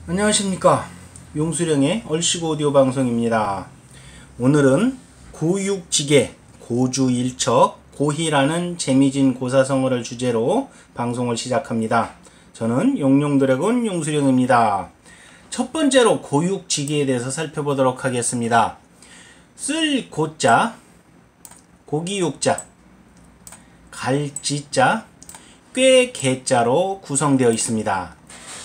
안녕하십니까, 용수령의 얼씨구 오디오 방송입니다. 오늘은 고육지계 고주일척 고희라는 재미진 고사성어를 주제로 방송을 시작합니다. 저는 용룡드래곤 용수령입니다. 첫 번째로 고육지계에 대해서 살펴보도록 하겠습니다. 쓸 고자, 고기육자, 갈지자, 꽤 개자로 구성되어 있습니다.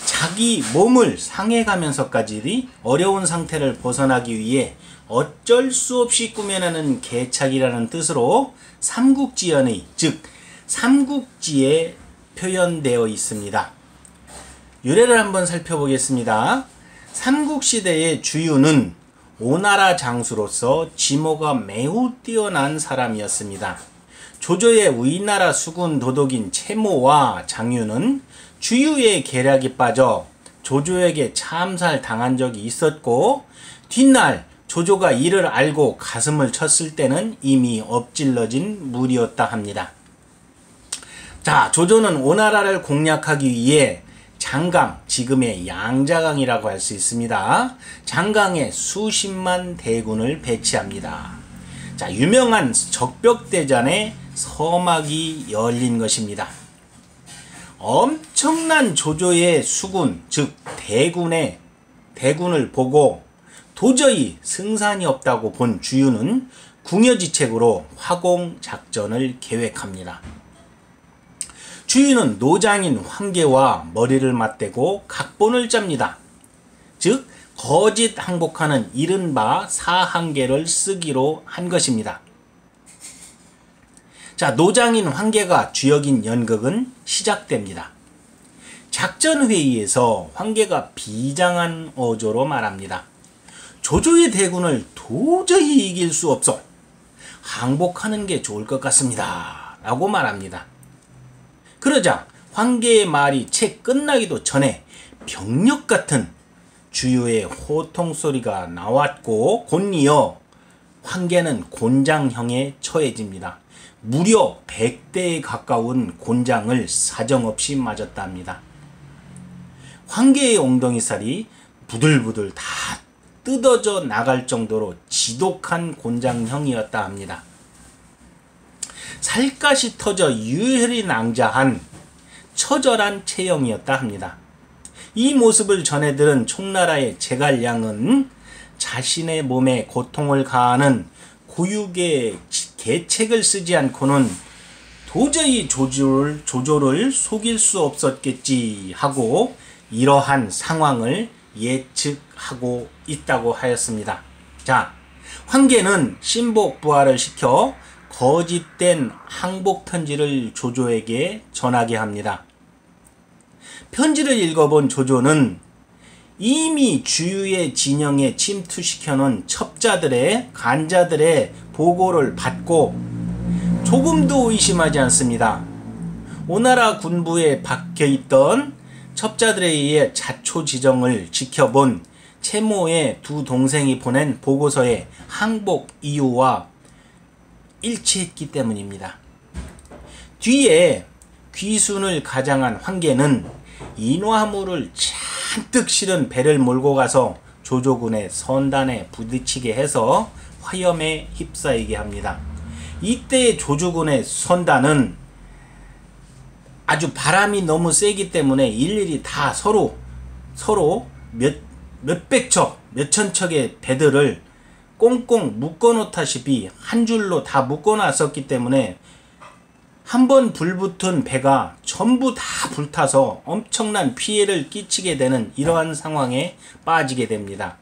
자기 몸을 상해가면서까지 어려운 상태를 벗어나기 위해 어쩔 수 없이 꾸며내는 개착이라는 뜻으로 삼국지연의, 즉 삼국지에 표현되어 있습니다. 유래를 한번 살펴보겠습니다. 삼국시대의 주유는 오나라 장수로서 지모가 매우 뛰어난 사람이었습니다. 조조의 위나라 수군 도독인 채모와 장유는 주유의 계략이 빠져 조조에게 참살당한 적이 있었고, 뒷날 조조가 이를 알고 가슴을 쳤을 때는 이미 엎질러진 물이었다 합니다. 자, 조조는 오나라를 공략하기 위해 장강, 지금의 양자강이라고 할 수 있습니다. 장강에 수십만 대군을 배치합니다. 자, 유명한 적벽대전에 서막이 열린 것입니다. 엄청난 조조의 수군, 즉 대군을 보고 도저히 승산이 없다고 본 주유는 궁여지책으로 화공작전을 계획합니다. 주유는 노장인 황계와 머리를 맞대고 각본을 짭니다. 즉 거짓 항복하는 이른바 사항계를 쓰기로 한 것입니다. 자, 노장인 황계가 주역인 연극은 시작됩니다. 작전회의에서 황계가 비장한 어조로 말합니다. 조조의 대군을 도저히 이길 수 없어 항복하는 게 좋을 것 같습니다 라고 말합니다. 그러자 황계의 말이 채 끝나기도 전에 병력 같은 주유의 호통소리가 나왔고, 곧이어 황계는 곤장형에 처해집니다. 무려 100대에 가까운 곤장을 사정없이 맞았다 합니다. 황계의 엉덩이살이 부들부들 다 뜯어져 나갈 정도로 지독한 곤장형이었다 합니다. 살갗이 터져 유혈이 낭자한 처절한 체형이었다 합니다. 이 모습을 전해들은 총나라의 제갈량은 자신의 몸에 고통을 가하는 고육의 계책을 쓰지 않고는 도저히 조조를 속일 수 없었겠지 하고 이러한 상황을 예측하고 있다고 하였습니다. 자, 황계는 신복 부하를 시켜 거짓된 항복 편지를 조조에게 전하게 합니다. 편지를 읽어본 조조는 이미 주유의 진영에 침투시켜놓은 첩자들의 간자들의 보고를 받고 조금도 의심하지 않습니다. 오나라 군부에 박혀있던 첩자들에 의해 자초지정을 지켜본 채모의 두 동생이 보낸 보고서의 항복 이유와 일치했기 때문입니다. 뒤에 귀순을 가장한 황계는 인화물을 잔뜩 실은 배를 몰고 가서 조조군의 선단에 부딪히게 해서 화염에 휩싸이게 합니다. 이때 조조군의 선단은 아주 바람이 너무 세기 때문에 일일이 다 서로 몇백 척, 몇천 척의 배들을 꽁꽁 묶어놓다시피 한 줄로 다 묶어놨었기 때문에 한 번 불붙은 배가 전부 다 불타서 엄청난 피해를 끼치게 되는 이러한 상황에 빠지게 됩니다.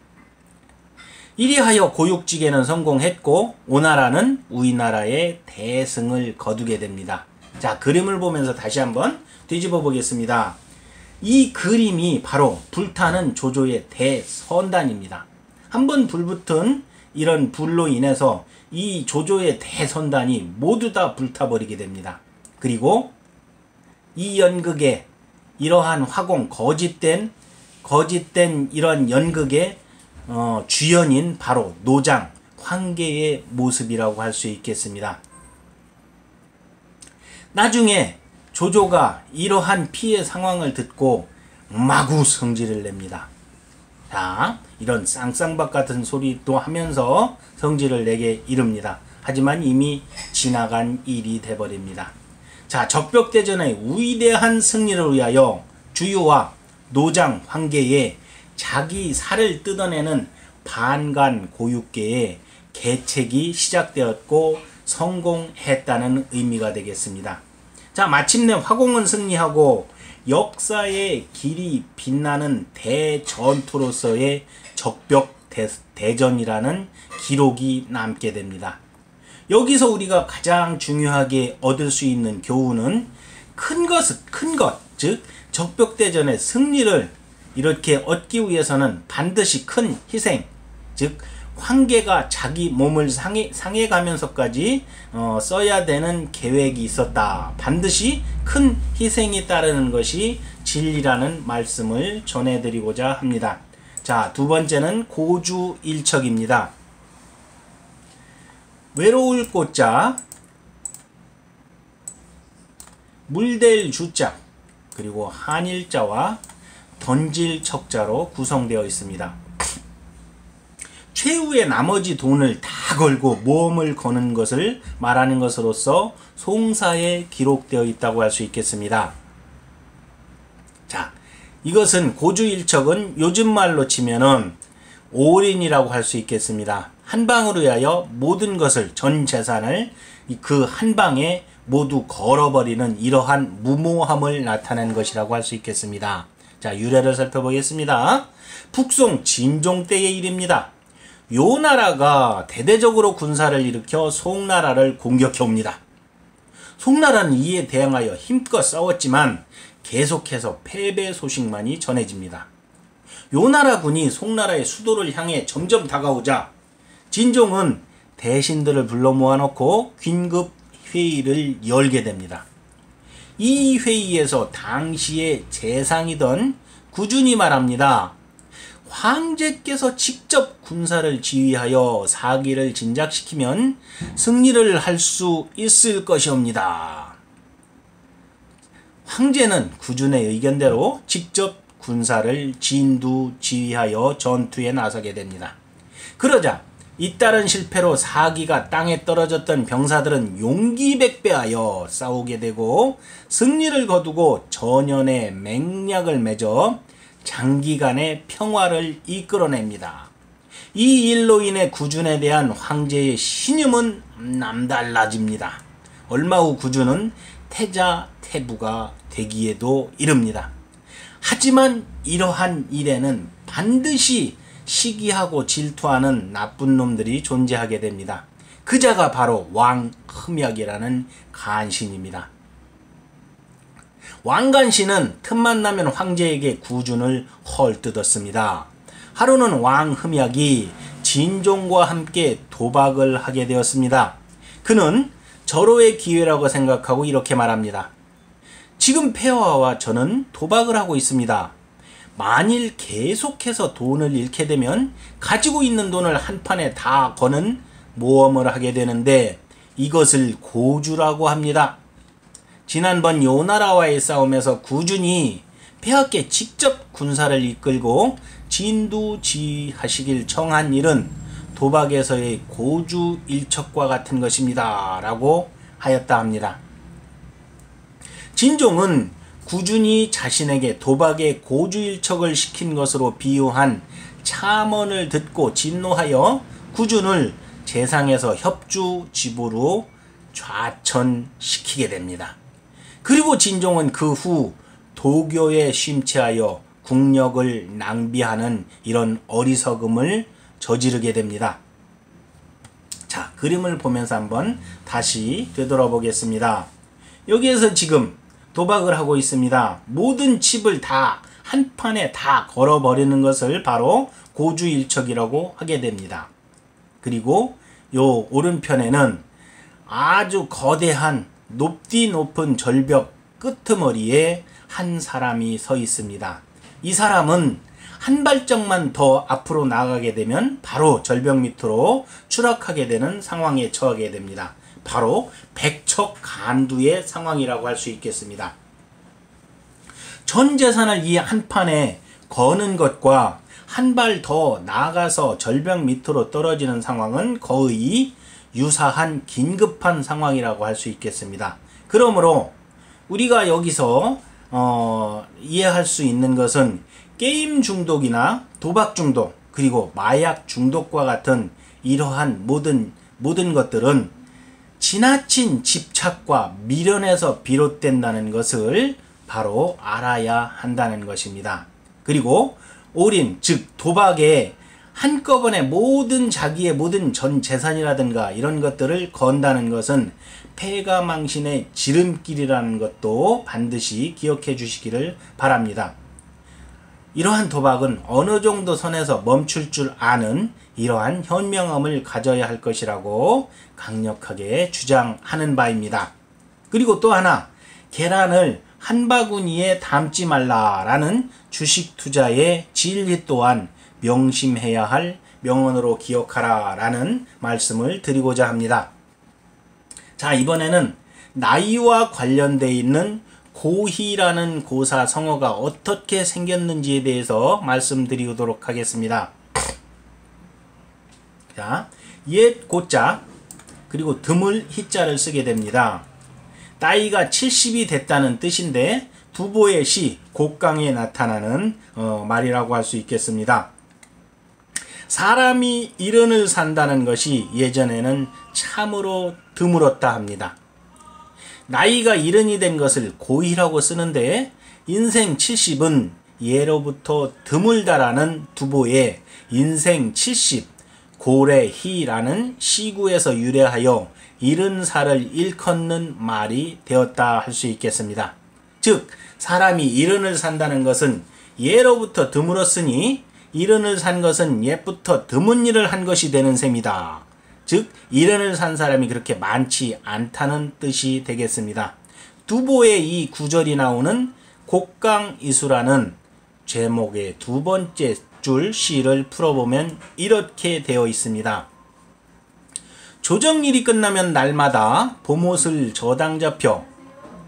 이리하여 고육지계는 성공했고 오나라는 우리나라의 대승을 거두게 됩니다. 자, 그림을 보면서 다시 한번 뒤집어 보겠습니다. 이 그림이 바로 불타는 조조의 대선단입니다. 한번 불붙은 이런 불로 인해서 이 조조의 대선단이 모두 다 불타버리게 됩니다. 그리고 이 연극에 이러한 화공, 거짓된 이런 연극의 주연인 바로 노장, 황계의 모습이라고 할 수 있겠습니다. 나중에 조조가 이러한 피해 상황을 듣고 마구 성질을 냅니다. 자, 이런 쌍쌍박 같은 소리도 하면서 성질을 내게 이릅니다. 하지만 이미 지나간 일이 돼버립니다. 자, 적벽대전의 위대한 승리를 위하여 주유와 노장 황계의 자기 살을 뜯어내는 반간 고육계의 개책이 시작되었고 성공했다는 의미가 되겠습니다. 자, 마침내 화공은 승리하고 역사의 길이 빛나는 대전투로서의 적벽대전이라는 기록이 남게 됩니다. 여기서 우리가 가장 중요하게 얻을 수 있는 교훈은 큰 것, 즉 적벽대전의 승리를 이렇게 얻기 위해서는 반드시 큰 희생, 즉 황계가 자기 몸을 상해가면서까지 써야 되는 계획이 있었다. 반드시 큰 희생이 따르는 것이 진리라는 말씀을 전해드리고자 합니다. 자, 두 번째는 고주일척입니다. 외로울 꽃자, 물댈 주자, 그리고 한일자와 던질 척자로 구성되어 있습니다. 최후의 나머지 돈을 다 걸고 모험을 거는 것을 말하는 것으로서 송사에 기록되어 있다고 할 수 있겠습니다. 자, 이것은 고주일척은 요즘 말로 치면은 올인이라고 할 수 있겠습니다. 한 방으로 위하여 모든 것을, 전 재산을 그 한 방에 모두 걸어버리는 이러한 무모함을 나타낸 것이라고 할 수 있겠습니다. 자, 유래를 살펴보겠습니다. 북송 진종 때의 일입니다. 요 나라가 대대적으로 군사를 일으켜 송나라를 공격해 옵니다. 송나라는 이에 대항하여 힘껏 싸웠지만 계속해서 패배 소식만이 전해집니다. 요 나라군이 송나라의 수도를 향해 점점 다가오자 진종은 대신들을 불러 모아놓고 긴급 회의를 열게 됩니다. 이 회의에서 당시의 재상이던 구준이 말합니다. 황제께서 직접 군사를 지휘하여 사기를 진작시키면 승리를 할 수 있을 것이옵니다. 황제는 구준의 의견대로 직접 군사를 진두지휘하여 전투에 나서게 됩니다. 그러자 잇따른 실패로 사기가 땅에 떨어졌던 병사들은 용기백배하여 싸우게 되고 승리를 거두고 전연의 맹약을 맺어 장기간의 평화를 이끌어냅니다. 이 일로 인해 구준에 대한 황제의 신임은 남달라집니다. 얼마 후 구준은 태자태부가 되기에도 이릅니다. 하지만 이러한 일에는 반드시 시기하고 질투하는 나쁜 놈들이 존재하게 됩니다. 그 자가 바로 왕흠약이라는 간신입니다. 왕간신은 틈만 나면 황제에게 구준을 헐뜯었습니다. 하루는 왕흠약이 진종과 함께 도박을 하게 되었습니다. 그는 절호의 기회라고 생각하고 이렇게 말합니다. 지금 폐하와 저는 도박을 하고 있습니다. 만일 계속해서 돈을 잃게 되면 가지고 있는 돈을 한 판에 다 거는 모험을 하게 되는데 이것을 고주라고 합니다. 지난번 요나라와의 싸움에서 구준이 폐하께 직접 군사를 이끌고 진두지휘하시길 청한 일은 도박에서의 고주일척과 같은 것입니다. 라고 하였다 합니다. 진종은 구준이 자신에게 도박의 고주일척을 시킨 것으로 비유한 참언을 듣고 진노하여 구준을 재상에서 협주지부로 좌천시키게 됩니다. 그리고 진종은 그 후 도교에 심취하여 국력을 낭비하는 이런 어리석음을 저지르게 됩니다. 자, 그림을 보면서 한번 다시 되돌아보겠습니다. 여기에서 지금 도박을 하고 있습니다. 모든 칩을 다 한 판에 다 걸어버리는 것을 바로 고주일척이라고 하게 됩니다. 그리고 요 오른편에는 아주 거대한 높디 높은 절벽 끄트머리에 한 사람이 서 있습니다. 이 사람은 한 발짝만 더 앞으로 나가게 되면 바로 절벽 밑으로 추락하게 되는 상황에 처하게 됩니다. 바로 백척간두의 상황이라고 할 수 있겠습니다. 전 재산을 이 한 판에 거는 것과 한 발 더 나아가서 절벽 밑으로 떨어지는 상황은 거의 유사한 긴급한 상황이라고 할 수 있겠습니다. 그러므로 우리가 여기서 이해할 수 있는 것은 게임 중독이나 도박 중독 그리고 마약 중독과 같은 이러한 모든 것들은 지나친 집착과 미련에서 비롯된다는 것을 바로 알아야 한다는 것입니다. 그리고 올인, 즉 도박에 한꺼번에 자기의 모든 전 재산이라든가 이런 것들을 건다는 것은 패가 망신의 지름길이라는 것도 반드시 기억해 주시기를 바랍니다. 이러한 도박은 어느 정도 선에서 멈출 줄 아는 이러한 현명함을 가져야 할 것이라고 강력하게 주장하는 바입니다. 그리고 또 하나, 계란을 한 바구니에 담지 말라라는 주식 투자의 진리 또한 명심해야 할 명언으로 기억하라 라는 말씀을 드리고자 합니다. 자, 이번에는 나이와 관련되어 있는 고희라는 고사 성어가 어떻게 생겼는지에 대해서 말씀드리도록 하겠습니다. 자, 옛 고자 그리고 드물 희자를 쓰게 됩니다. 나이가 70이 됐다는 뜻인데 두보의 시, 곡강에 나타나는 말이라고 할 수 있겠습니다. 사람이 70을 산다는 것이 예전에는 참으로 드물었다 합니다. 나이가 70이 된 것을 고희라고 쓰는데 인생 70은 예로부터 드물다라는 두보의 인생 70 고래희라는 시구에서 유래하여 70살을 일컫는 말이 되었다 할 수 있겠습니다. 즉 사람이 70을 산다는 것은 예로부터 드물었으니 70을 산 것은 옛부터 드문 일을 한 것이 되는 셈이다. 즉 70을 산 사람이 그렇게 많지 않다는 뜻이 되겠습니다. 두보의 이 구절이 나오는 곡강이수라는 제목의 두 번째 줄 시를 풀어보면 이렇게 되어 있습니다. 조정일이 끝나면 날마다 봄옷을 저당 잡혀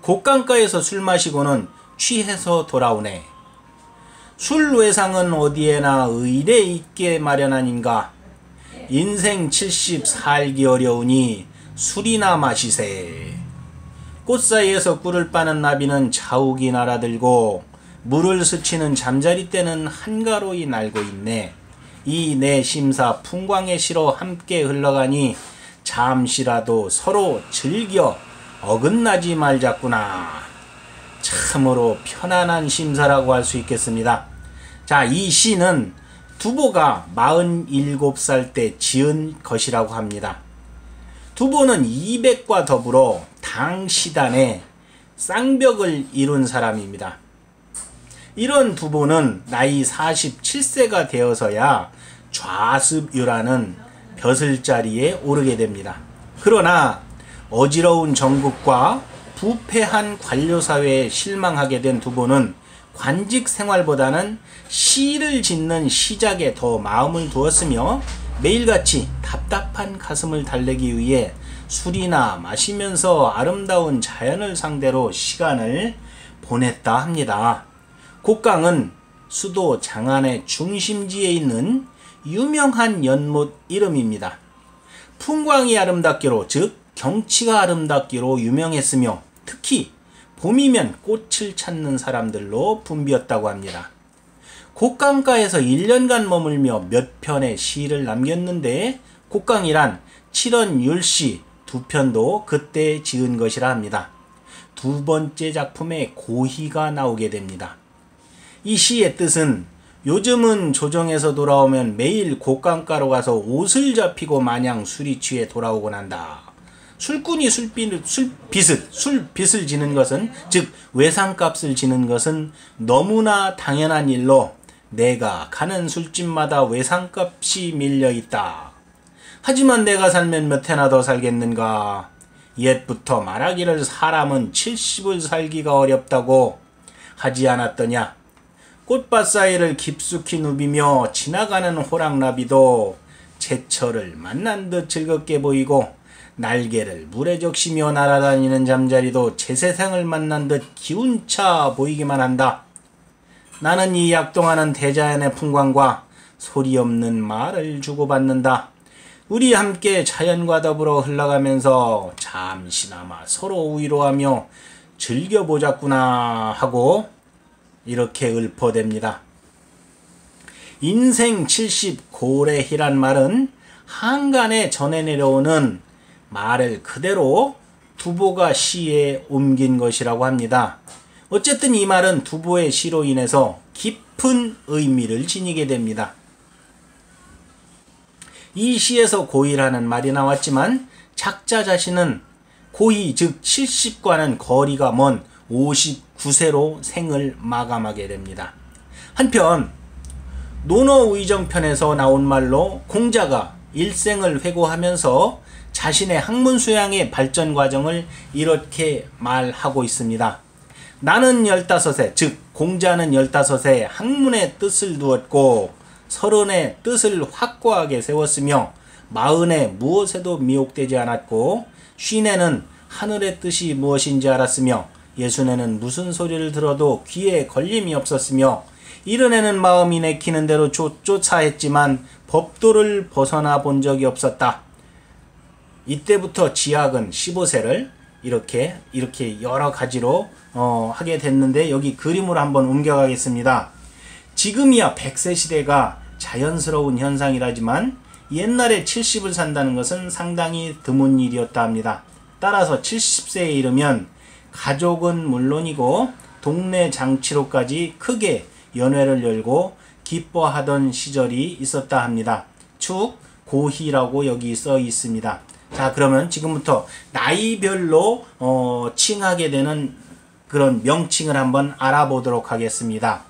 곡강가에서 술 마시고는 취해서 돌아오네. 술 외상은 어디에나 의례 있게 마련 아닌가. 인생 70 살기 어려우니 술이나 마시세. 꽃 사이에서 꿀을 빠는 나비는 자욱이 날아들고 물을 스치는 잠자리 떼는 한가로이 날고 있네. 이 내 심사 풍광의 시로 함께 흘러가니 잠시라도 서로 즐겨 어긋나지 말자꾸나. 참으로 편안한 심사라고 할 수 있겠습니다. 자, 이 시는 두보가 47살 때 지은 것이라고 합니다. 두보는 200과 더불어 당시단의 쌍벽을 이룬 사람입니다. 이런 두보는 나이 47세가 되어서야 좌습유라는 벼슬자리에 오르게 됩니다. 그러나 어지러운 정국과 부패한 관료사회에 실망하게 된 두보는 관직 생활보다는 시를 짓는 시작에 더 마음을 두었으며 매일같이 답답한 가슴을 달래기 위해 술이나 마시면서 아름다운 자연을 상대로 시간을 보냈다 합니다. 곡강은 수도 장안의 중심지에 있는 유명한 연못 이름입니다. 풍광이 아름답기로, 즉 경치가 아름답기로 유명했으며 특히 봄이면 꽃을 찾는 사람들로 붐비었다고 합니다. 곡강가에서 1년간 머물며 몇 편의 시를 남겼는데 곡강이란 칠언율시 2편도 그때 지은 것이라 합니다. 두 번째 작품에 고희가 나오게 됩니다. 이 시의 뜻은 요즘은 조정에서 돌아오면 매일 곡강가로 가서 옷을 잡히고 마냥 술이 취해 돌아오곤 한다. 술꾼이 술빚을 지는 것은, 즉 외상값을 지는 것은 너무나 당연한 일로 내가 가는 술집마다 외상값이 밀려있다. 하지만 내가 살면 몇 해나 더 살겠는가. 옛부터 말하기를 사람은 70을 살기가 어렵다고 하지 않았더냐. 꽃밭 사이를 깊숙이 누비며 지나가는 호랑나비도 제철을 만난 듯 즐겁게 보이고 날개를 물에 적시며 날아다니는 잠자리도 제 세상을 만난 듯 기운차 보이기만 한다. 나는 이 약동하는 대자연의 풍광과 소리 없는 말을 주고받는다. 우리 함께 자연과 더불어 흘러가면서 잠시나마 서로 위로하며 즐겨보자꾸나 하고 이렇게 읊어댑니다. 인생 70 고래희란 말은 한간에 전해 내려오는 말을 그대로 두보가 시에 옮긴 것이라고 합니다. 어쨌든 이 말은 두보의 시로 인해서 깊은 의미를 지니게 됩니다. 이 시에서 고희라는 말이 나왔지만 작자 자신은 고희 즉 70과는 거리가 먼 59세로 생을 마감하게 됩니다. 한편 논어의정편에서 나온 말로 공자가 일생을 회고하면서 자신의 학문 수양의 발전 과정을 이렇게 말하고 있습니다. 나는 15세, 즉 공자는 15세 학문의 뜻을 두었고 30의 뜻을 확고하게 세웠으며 40에 무엇에도 미혹되지 않았고 50에는 하늘의 뜻이 무엇인지 알았으며 60에는 무슨 소리를 들어도 귀에 걸림이 없었으며 70에는 마음이 내키는 대로 쫓아 했지만 법도를 벗어나 본 적이 없었다. 이때부터 지학은 15세를 이렇게 여러 가지로 하게 됐는데 여기 그림으로 한번 옮겨가겠습니다. 지금이야 100세 시대가 자연스러운 현상이라지만 옛날에 70을 산다는 것은 상당히 드문 일이었다 합니다. 따라서 70세에 이르면 가족은 물론이고 동네 장치로까지 크게 연회를 열고 기뻐하던 시절이 있었다 합니다. 축 고희라고 여기 써 있습니다. 자, 그러면 지금부터 나이별로 칭하게 되는 그런 명칭을 한번 알아보도록 하겠습니다.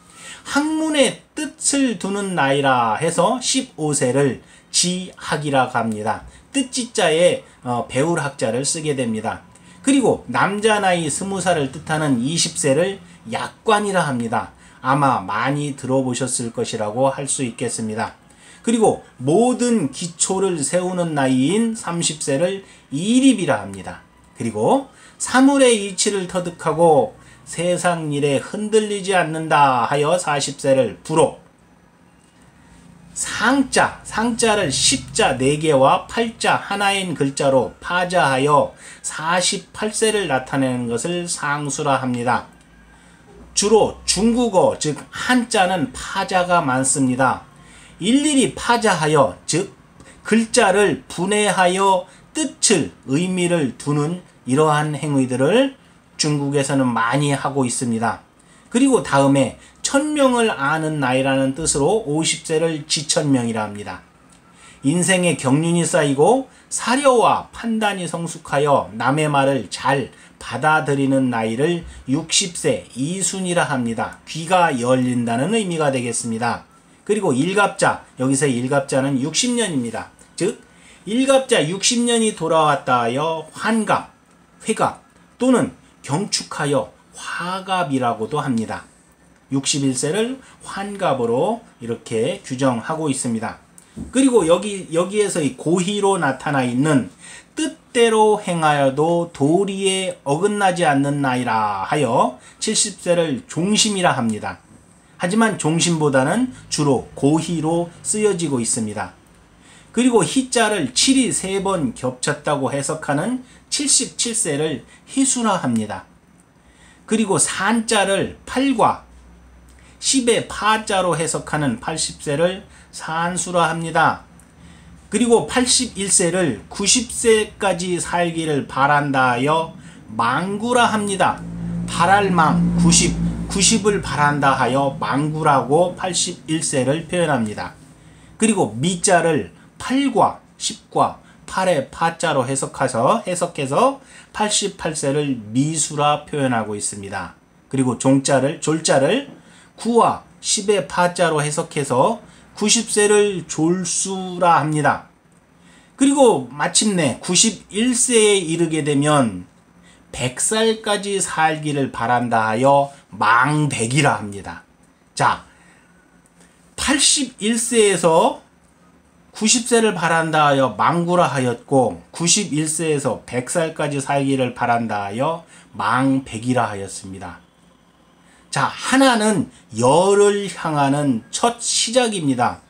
학문의 뜻을 두는 나이라 해서 15세를 지학이라고 합니다. 뜻지자에 배울 학자를 쓰게 됩니다. 그리고 남자 나이 20살을 뜻하는 20세를 약관이라 합니다. 아마 많이 들어보셨을 것이라고 할 수 있겠습니다. 그리고 모든 기초를 세우는 나이인 30세를 이립이라 합니다. 그리고 사물의 이치를 터득하고 세상 일에 흔들리지 않는다 하여 40세를 부로, 상자를 십자 4개와 팔자 하나인 글자로 파자하여 48세를 나타내는 것을 상수라 합니다. 주로 중국어 즉 한자는 파자가 많습니다. 일일이 파자하여 즉 글자를 분해하여 뜻을 의미를 두는 이러한 행위들을 중국에서는 많이 하고 있습니다. 그리고 다음에 천명을 아는 나이라는 뜻으로 50세를 지천명이라 합니다. 인생의 경륜이 쌓이고 사려와 판단이 성숙하여 남의 말을 잘 받아들이는 나이를 60세 이순이라 합니다. 귀가 열린다는 의미가 되겠습니다. 그리고 일갑자, 여기서 일갑자는 60년입니다. 즉 일갑자 60년이 돌아왔다 하여 환갑, 회갑 또는 경축하여 화갑이라고도 합니다. 61세를 환갑으로 이렇게 규정하고 있습니다. 그리고 여기에서 이 고희로 나타나 있는 뜻대로 행하여도 도리에 어긋나지 않는 나이라 하여 70세를 종심이라 합니다. 하지만 종심보다는 주로 고희로 쓰여지고 있습니다. 그리고 희자를 7이 3번 겹쳤다고 해석하는 77세를 희수라 합니다. 그리고 산자를 8과 10의 파자로 해석하는 80세를 산수라 합니다. 그리고 81세를 90세까지 살기를 바란다 하여 망구라 합니다. 바랄망 90을 바란다 하여 망구라고 81세를 표현합니다. 그리고 미자를 8과 10과 8의 파자로 해석해서 88세를 미수라 표현하고 있습니다. 그리고 졸자를 9와 10의 파자로 해석해서 90세를 졸수라 합니다. 그리고 마침내 91세에 이르게 되면 100살까지 살기를 바란다 하여 망백이라 합니다. 자, 81세에서 90세를 바란다 하여 망구라 하였고 91세에서 100살까지 살기를 바란다 하여 망백이라 하였습니다. 자, 하나는 열을 향하는 첫 시작입니다.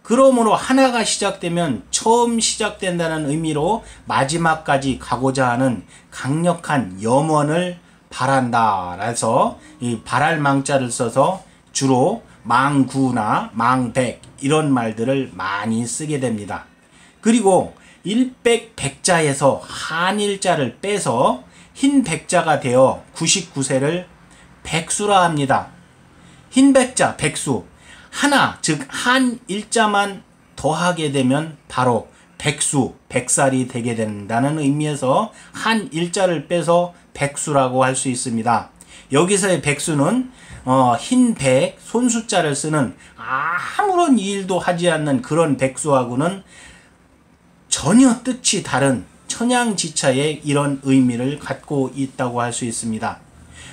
그러므로 하나가 시작되면 처음 시작된다는 의미로 마지막까지 가고자 하는 강력한 염원을 바란다. 그래서 이 바랄 망자를 써서 주로 망구나 망백 이런 말들을 많이 쓰게 됩니다. 그리고 일백백자에서 한일자를 빼서 흰백자가 되어 99세를 백수라 합니다. 흰백자, 백수. 하나, 즉 한일자만 더하게 되면 바로 백수, 백살이 되게 된다는 의미에서 한일자를 빼서 백수라고 할 수 있습니다. 여기서의 백수는 흰백, 손수자를 쓰는 아무런 일도 하지 않는 그런 백수하고는 전혀 뜻이 다른 천양지차의 이런 의미를 갖고 있다고 할 수 있습니다.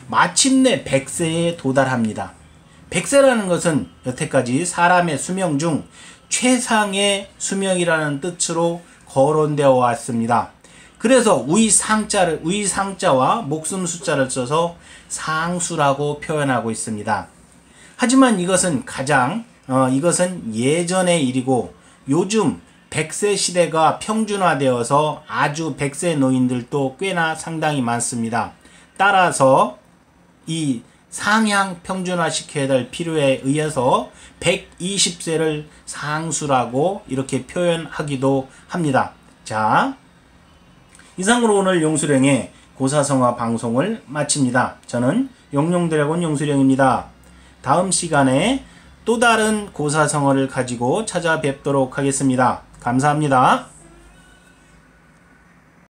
마침내 백세에 도달합니다. 백세라는 것은 여태까지 사람의 수명 중 최상의 수명이라는 뜻으로 거론되어 왔습니다. 그래서 의상자와 목숨 숫자를 써서 상수라고 표현하고 있습니다. 하지만 이것은 이것은 예전의 일이고 요즘 100세 시대가 평준화되어서 아주 100세 노인들도 꽤나 상당히 많습니다. 따라서 이 상향 평준화 시켜야 될 필요에 의해서 120세를 상수라고 이렇게 표현하기도 합니다. 자, 이상으로 오늘 용수령의 고사성어 방송을 마칩니다. 저는 용룡드래곤 용수령입니다. 다음 시간에 또 다른 고사성어를 가지고 찾아뵙도록 하겠습니다. 감사합니다.